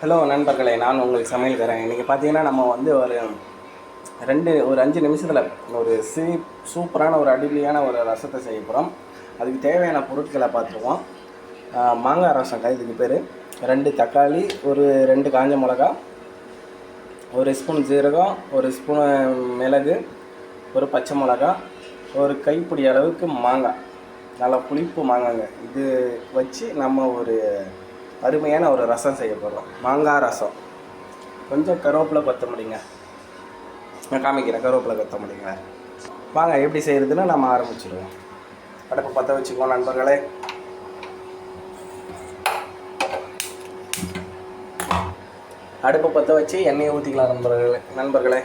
Hello நண்பர்களே, நான் உங்கள் சமையல்காரன். இன்றைக்கி பார்த்தீங்கன்னா நம்ம வந்து ஒரு 5 நிமிஷத்தில் ஒரு சூப்பரான ஒரு அடிப்படையான ஒரு ரசத்தை செய்ய போகிறோம். அதுக்கு தேவையான பொருட்களை பார்த்துருவோம். மாங்காய் ரசம் இதுக்கு பேர். 2 தக்காளி, ஒரு 2 காஞ்ச மிளகா, ஒரு ஸ்பூன் ஜீரகம், ஒரு ஸ்பூன் மிளகு, ஒரு பச்சை மிளகா, ஒரு கைப்பிடி அளவுக்கு மாங்காய், நல்லா புளிப்பு மாங்காங்க. இது வச்சு நம்ம ஒரு அருமையான ஒரு ரசம் செய்ய போகிறோம். மாங்காய் ரசம். கொஞ்சம் கருவேப்பிலை கொத்தமல்லிங்க, நான் காமிக்கிறேன். கருவேப்பிலை கொத்தமல்லிங்க. வாங்க எப்படி செய்கிறதுன்னு நம்ம ஆரம்பிச்சிடுவோம். அடுப்பை பற்ற வச்சுக்குவோம் நண்பர்களே. அடுப்பை பற்ற வச்சு எண்ணெயை ஊற்றிக்கலாம் நண்பர்களே.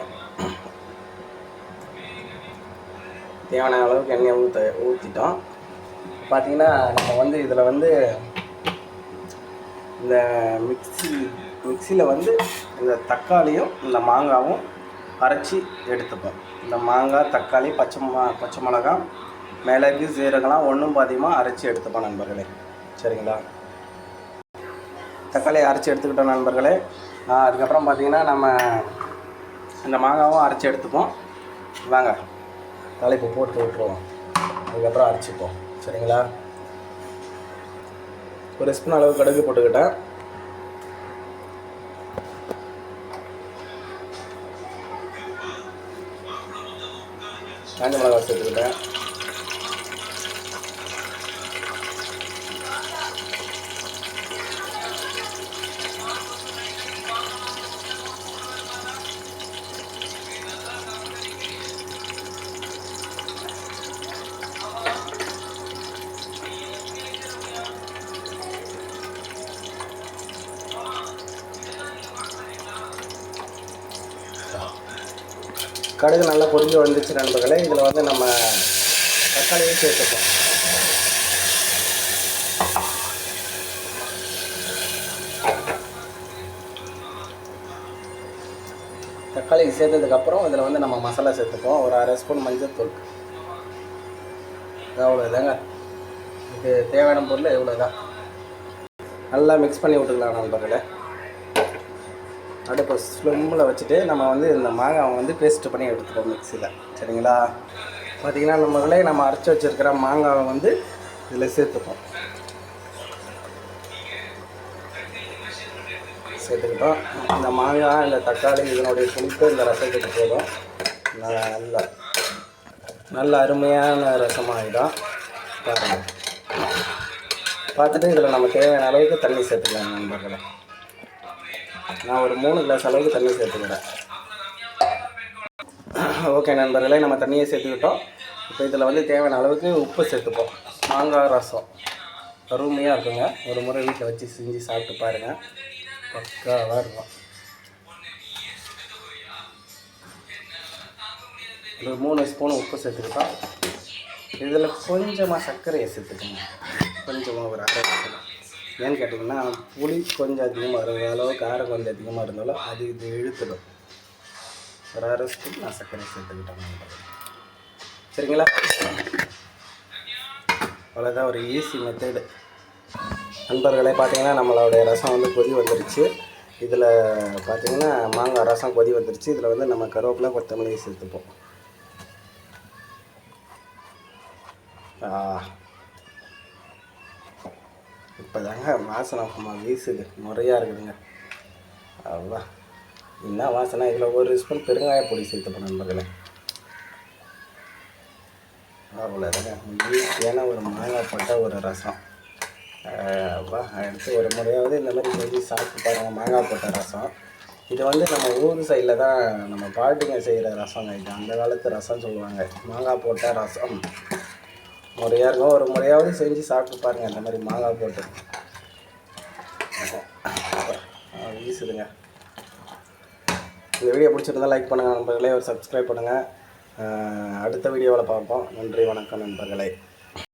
தேவையான அளவுக்கு எண்ணெயை ஊற்றிட்டோம். பார்த்திங்கன்னா நம்ம வந்து இதில் வந்து இந்த மிக்சியில் வந்து இந்த தக்காளியும் இந்த மாங்காவும் அரைச்சி எடுத்துப்போம். இந்த மாங்காய், தக்காளி, பச்சை மிளகா, மிளகு, சீரகம்லாம் ஒன்றும் பாதியமாக அரைச்சி எடுத்துப்போம் நண்பர்களே. சரிங்களா? தக்காளியை அரைச்சி எடுத்துக்கிட்டோம் நண்பர்களே. அதுக்கப்புறம் பார்த்திங்கன்னா நம்ம இந்த மாங்காவும் அரைச்சி எடுத்துப்போம். வாங்க தலைப்பு போட்டு விட்டுருவோம். அதுக்கப்புறம் அரைச்சிப்போம். சரிங்களா? ஒரு ஸ்பூன் அளவு கடுகு போட்டுக்கிட்டேன். காஞ்ச மிளகாய் சேர்த்துக்கிட்டேன். கடுகு நல்லா பொரிஞ்சு வந்துச்சு நண்பர்களே. இதில் வந்து நம்ம தக்காளியும் சேர்த்துப்போம். தக்காளி சேர்த்ததுக்கப்புறம் இதில் வந்து நம்ம மசாலா சேர்த்துப்போம். ஒரு 1/2 ஸ்பூன் மஞ்சள் தூள். அவ்வளோதாங்க. இதுக்கு தேவையான பொருள் இவ்வளோதான். நல்லா மிக்ஸ் பண்ணி விட்டுக்கலாம் நண்பர்களே. அடுப்பை ஸ்லிம்மில் வச்சுட்டு நம்ம வந்து இந்த மாங்காவை வந்து பேஸ்ட்டு பண்ணி எடுத்துப்போம் மிக்சியில். சரிங்களா? பார்த்திங்கன்னா நம்ம அரைச்சி வச்சுருக்கிற மாங்காவை வந்து இதில் சேர்த்துப்போம். சேர்த்துக்கிட்டோம். இந்த மாங்காய், இந்த தக்காளி, இதனுடைய புளிப்பு இந்த ரசத்துக்கு போதும். நல்ல அருமையான ரசமாகிடும். பாருங்கள். பார்த்துட்டு இதில் நம்ம தேவையான அளவுக்கு தண்ணி சேர்த்துக்கலாம் நண்பர்களே. நான் ஒரு 3 கிளாஸ் அளவுக்கு தண்ணி சேர்த்துக்கிறேன். ஓகே நண்பர்களே, நம்ம தண்ணியை சேர்த்துக்கிட்டோம். இப்போ இதில் வந்து தேவையான அளவுக்கு உப்பு சேர்த்துப்போம். மாங்காய் ரசம் அருமையாக இருக்குங்க. ஒரு முறை வீட்டில் வச்சு செஞ்சு சாப்பிட்டு பாருங்கள். பக்காவாக இருக்கும். ஒரு 3 ஸ்பூன் உப்பு சேர்த்துக்கிட்டோம். இதில் கொஞ்சமாக சர்க்கரையை சேர்த்துக்கணும். கொஞ்சமாக ஒரு 1/2 ஸ்பூன். ஏன்னு கேட்டிங்கன்னா புளி கொஞ்சம் அதிகமாக இருந்தாலும், காரம் கொஞ்சம் அதிகமாக இருந்தாலும் அது இது இழுத்துடும். ஒரு 1/2 ஸ்பூன் நான் சர்க்கரை சேர்த்துக்கிட்டேன். சரிங்களா? அவ்வளோதான். ஒரு ஈஸி மெத்தடு நண்பர்களே. பார்த்திங்கன்னா நம்மளுடைய ரசம் வந்து கொதி வந்துருச்சு. இதில் பார்த்திங்கன்னா மாங்காய் ரசம் கொதி வந்துருச்சு. இதில் வந்து நம்ம கருவேப்பிலை, கொத்தமல்லி சேர்த்துப்போம். இப்போ தாங்க வாசனை வீசுது. முறையாக இருக்குதுங்க. அவ்வளோ என்ன வாசனை. இதில் ஒரு ஸ்பூன் பெருங்காய பொடி சேர்த்துப்போம் நண்பர்களே. அவ்வளோதாங்க. ஈஸியான ஒரு மாங்காய் போட்ட ஒரு ரசம். எடுத்து ஒரு முறையாவது இந்த மாதிரி செஞ்சு சாப்பிட்டு பாருங்கள். மாங்காய் போட்ட ரசம் இது வந்து நம்ம ஊர் சைடில் தான் நம்ம பாட்டிங்க செய்கிற ரசங்க. இது அந்த காலத்து ரசம் சொல்லுவாங்க. மாங்காய் போட்ட ரசம் முறையாக இருக்கும். ஒரு முறையாவது செஞ்சு சாப்பிட்டு பாருங்கள். இந்த மாதிரி மாங்காய் போட்டு வீசுதுங்க. இந்த வீடியோ பிடிச்சிருந்தால் லைக் பண்ணுங்கள் நண்பர்களே. ஒரு சப்ஸ்கிரைப் பண்ணுங்கள். அடுத்த வீடியோவில் பார்ப்போம். நன்றி, வணக்கம் நண்பர்களே.